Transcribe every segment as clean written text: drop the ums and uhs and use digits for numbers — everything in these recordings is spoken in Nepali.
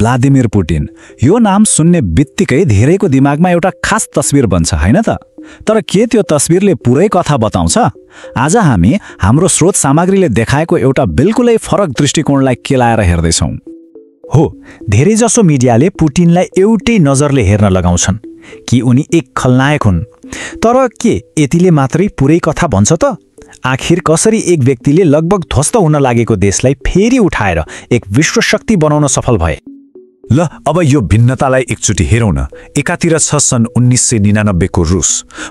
Vladimir Putin. यो नाम सुन्ने बित्तिकै धेरैको दिमागमा एउटा खास तस्बिर बन्छ, हैन त? तर के त्यो तस्बिरले पुरै कथा बताउँछ? आज हामी हाम्रो स्रोत सामग्रीले देखाएको एउटा बिल्कुलै फरक दृष्टिकोणलाई केलाएर हेर्दैछौँ। हो, धेरैजसो मिडियाले पुटिनलाई एउटै नजरले हेर्न लगाउँछन् कि उनी एक खलनायक हुन्। तर के यतिले मात्रै पुरै कथा भन्छ त? आखिर कसरी एक व्यक्तिले लगभग ध्वस्त हुन लागेको देशलाई फेरि उठाएर एक विश्वशक्ति बनाउन सफल भए? ल, अब यो भिन्नतालाई एकचोटि हेरौँ न। एकातिर छ सन् 1999 को रुस,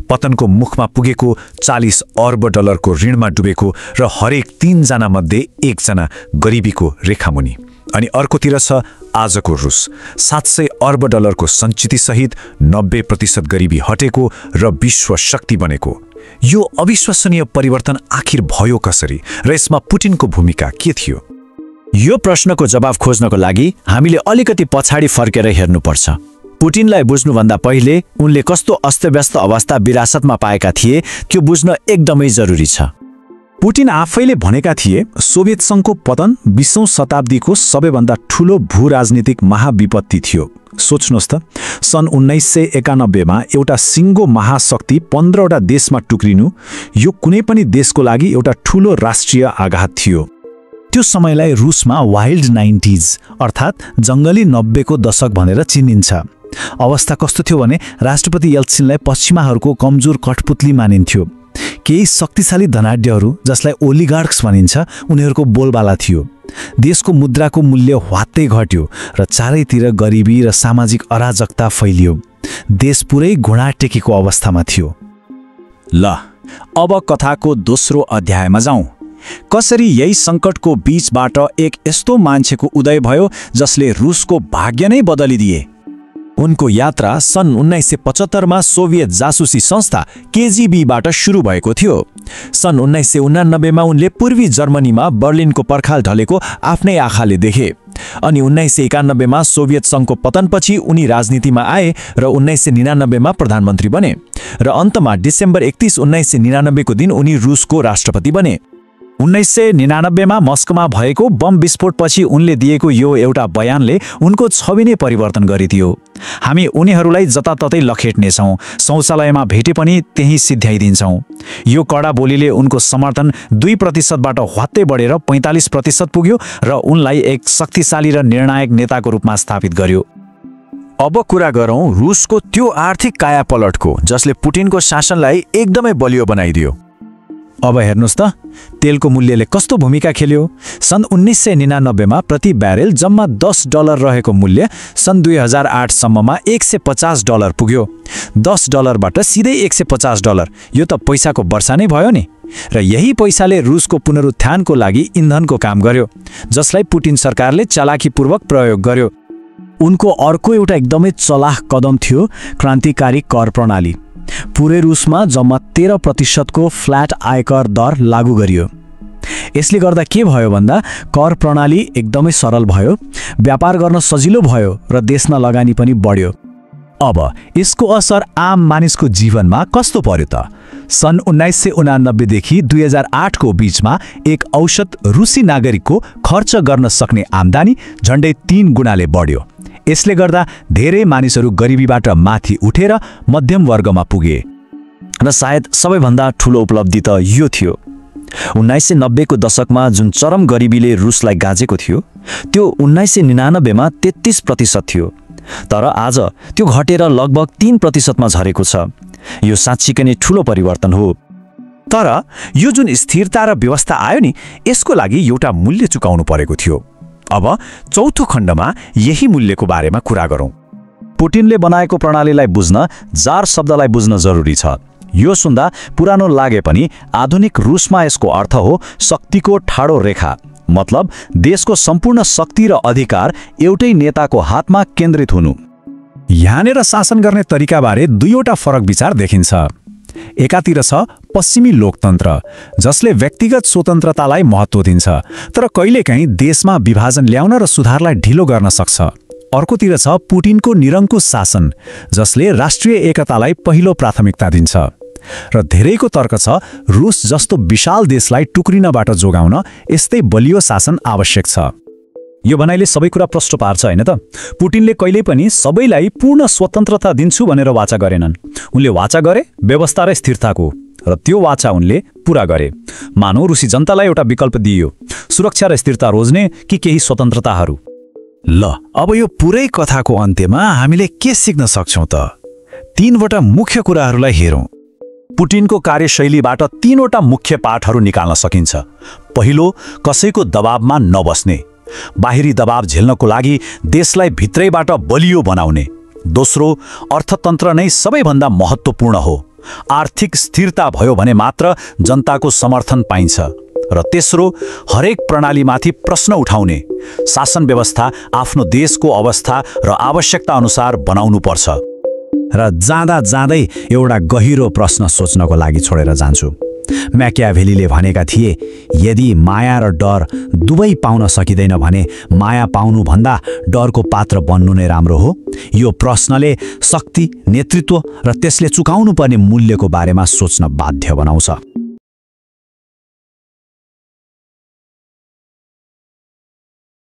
पतनको मुखमा पुगेको, 40 अर्ब डलरको ऋणमा डुबेको र हरेक 3 जना मध्ये 1 जना गरिबीको रेखामुनि। अनि अर्कोतिर छ आजको रुस, 700 अर्ब डलरको सञ्चितसहित 90% गरिबी हटेको र विश्व शक्ति बनेको। यो अविश्वसनीय परिवर्तन आखिर भयो कसरी र यसमा पुटिनको भूमिका के थियो? यो प्रश्नको जवाफ खोज्नको लागि हामीले अलिकति पछाडि फर्केर हेर्नुपर्छ। पुटिनलाई बुझ्नुभन्दा पहिले उनले कस्तो अस्तव्यस्त अवस्था विरासतमा पाएका थिए त्यो बुझ्न एकदमै जरुरी छ। पुटिन आफैले भनेका थिए सोभियत सङ्घको पतन 20औं शताब्दीको सबैभन्दा ठूलो भूराजनीतिक महाविपत्ति थियो। सोच्नुहोस् त, सन् 1991 मा एउटा सिङ्गो महाशक्ति 15वटा देशमा टुक्रिनु, यो कुनै पनि देशको लागि एउटा ठूलो राष्ट्रिय आघात थियो। त्यो समयलाई रुसमा वाइल्ड 90s अर्थात् जङ्गली 90को दशक भनेर चिनिन्छ। अवस्था कस्तो थियो भने राष्ट्रपति येल्त्सिनलाई पश्चिमाहरूको कमजोर कठपुतली मानिन्थ्यो। केही शक्तिशाली धनाढ्यहरू जसलाई ओलिगार्क्स भनिन्छ, उनीहरूको बोलबाला थियो। देशको मुद्राको मूल्य ह्वात्तै घट्यो र चारैतिर गरिबी र सामाजिक अराजकता फैलियो। देश पुरै घुँडा टेकेको अवस्थामा थियो। ल, अब कथाको दोस्रो अध्यायमा जाउँ। कसरी यही सङ्कटको बीचबाट एक यस्तो मान्छेको उदय भयो जसले रुसको भाग्य नै बदलिदिए। उनको यात्रा सन् 1975 मा सोभियत जासुसी संस्था केजीबीबाट सुरु भएको थियो। सन् 1989 मा उनले पूर्वी जर्मनीमा बर्लिनको पर्खाल ढलेको आफ्नै आँखाले देखे। अनि 1991 मा सोभियत सङ्घको पतनपछि उनी राजनीतिमा आए र 1999 मा प्रधानमन्त्री बने र अन्तमा डिसेम्बर 31, 1999 को दिन उनी रुसको राष्ट्रपति बने। 1999 मा मस्कोमा भएको बम विस्फोटपछि उनले दिएको यो एउटा बयानले उनको छवि नै परिवर्तन गरिदियो। हामी उनीहरूलाई जताततै लखेट्नेछौँ, शौचालयमा भेटे पनि त्यही सिध्याइदिन्छौँ। यो कडा बोलीले उनको समर्थन 2%बाट ह्वात्तै बढेर 45% पुग्यो र उनलाई एक शक्तिशाली र निर्णायक नेताको रूपमा स्थापित गर्यो। अब कुरा गरौँ रुसको त्यो आर्थिक कायापलटको जसले पुटिनको शासनलाई एकदमै बलियो बनाइदियो। अब हेर्नुस् त, तेलको मूल्यले कस्तो भूमिका खेल्यो। सन् 1999 मा प्रति ब्यारेल जम्मा $10 रहेको मूल्य सन् 2008 सम्ममा $150 पुग्यो। $10बाट सिधै $150, यो त पैसाको वर्षा नै भयो नि। र यही पैसाले रुसको पुनरुत्थानको लागि इन्धनको काम गर्यो, जसलाई पुटिन सरकारले चालाकीपूर्वक प्रयोग गर्यो। उनको अर्को एउटा एकदमै चलाख कदम थियो क्रान्तिकारी कर प्रणाली। पुरै रुसमा जम्मा 13% को फ्ल्याट आयकर दर लागू गरियो। यसले गर्दा के भयो भन्दा कर प्रणाली एकदमै सरल भयो, व्यापार गर्न सजिलो भयो र देशमा लगानी पनि बढ्यो। अब यसको असर आम मानिसको जीवनमा कस्तो पर्यो त? सन् 1989 देखि 2008 को बीचमा एक औसत रुसी नागरिकको खर्च गर्न सक्ने आम्दानी झन्डै 3 गुणाले बढ्यो। यसले गर्दा धेरै मानिसहरू गरिबीबाट माथि उठेर मध्यम वर्गमा पुगे र सायद सबैभन्दा ठूलो उपलब्धि त यो थियो। 1990 को दशकमा जुन चरम गरिबीले रुसलाई गाजेको थियो, त्यो 1999 मा 33% थियो। तर आज त्यो घटेर लगभग 3% मा झरेको छ। यो साँच्चीकै नै ठूलो परिवर्तन हो। तर यो जुन स्थिरता र व्यवस्था आयो नि, यसको लागि एउटा मूल्य चुकाउनु परेको थियो। अब चौथो खण्डमा यही मूल्यको बारेमा कुरा गरौँ। पुटिनले बनाएको प्रणालीलाई बुझ्न जार शब्दलाई बुझ्न जरुरी छ। यो सुन्दा पुरानो लागे पनि आधुनिक रुसमा यसको अर्थ हो शक्तिको ठाडो रेखा। मतलब देशको सम्पूर्ण शक्ति र अधिकार एउटै नेताको हातमा केन्द्रित हुनु। यहाँनिर शासन गर्ने तरिकाबारे दुईवटा फरक विचार देखिन्छ। एकातिर छ पश्चिमी लोकतन्त्र, जसले व्यक्तिगत स्वतन्त्रतालाई महत्त्व दिन्छ तर कहिलेकाहीँ देशमा विभाजन ल्याउन र सुधारलाई ढिलो गर्न सक्छ। अर्कोतिर छ पुटिनको निरङ्कुश शासन, जसले राष्ट्रिय एकतालाई पहिलो प्राथमिकता दिन्छ। र धेरैको तर्क छ रुस जस्तो विशाल देशलाई टुक्रिनबाट जोगाउन यस्तै बलियो शासन आवश्यक छ। यो भनाइले सबै कुरा प्रश्न पार्छ हैन त। पुटिनले कहिल्यै पनि सबैलाई पूर्ण स्वतन्त्रता दिन्छु भनेर वाचा गरेनन्। उनले वाचा गरे व्यवस्था र स्थिरताको, र त्यो वाचा उनले पूरा गरे। मानव रुसी जनतालाई एउटा विकल्प दिइयो, सुरक्षा र स्थिरता रोज्ने कि केही स्वतन्त्रताहरू। ल, अब यो पुरै कथाको अन्त्यमा हामीले के सिक्न सक्छौं त? 3वटा मुख्य कुराहरूलाई हेरौं। पुटिनको कार्यशैलीबाट 3वटा मुख्य पाठहरू निकाल्न सकिन्छ। पहिलो, कसैको दबावमा नबस्ने, बाहिरी दबाव झेल्नको लागि देशलाई भित्रैबाट बलियो बनाउने। दोस्रो, अर्थतन्त्र नै सबैभन्दा महत्त्वपूर्ण हो, आर्थिक स्थिरता भयो भने मात्र जनताको समर्थन पाइन्छ। र तेस्रो, हरेक प्रणालीमाथि प्रश्न उठाउने, शासन व्यवस्था आफ्नो देशको अवस्था र आवश्यकता अनुसार बनाउनु पर्छ। र जाँदा जाँदै एउटा गहिरो प्रश्न सोच्नको लागि छोडेर जान्छु। म्याकियाभेलीले भनेका थिए, यदि माया र डर दुवै पाउन सकिँदैन भने माया पाउनुभन्दा डरको पात्र बन्नु नै राम्रो हो। यो प्रश्नले शक्ति, नेतृत्व र त्यसले चुकाउनुपर्ने मूल्यको बारेमा सोच्न बाध्य बनाउँछ।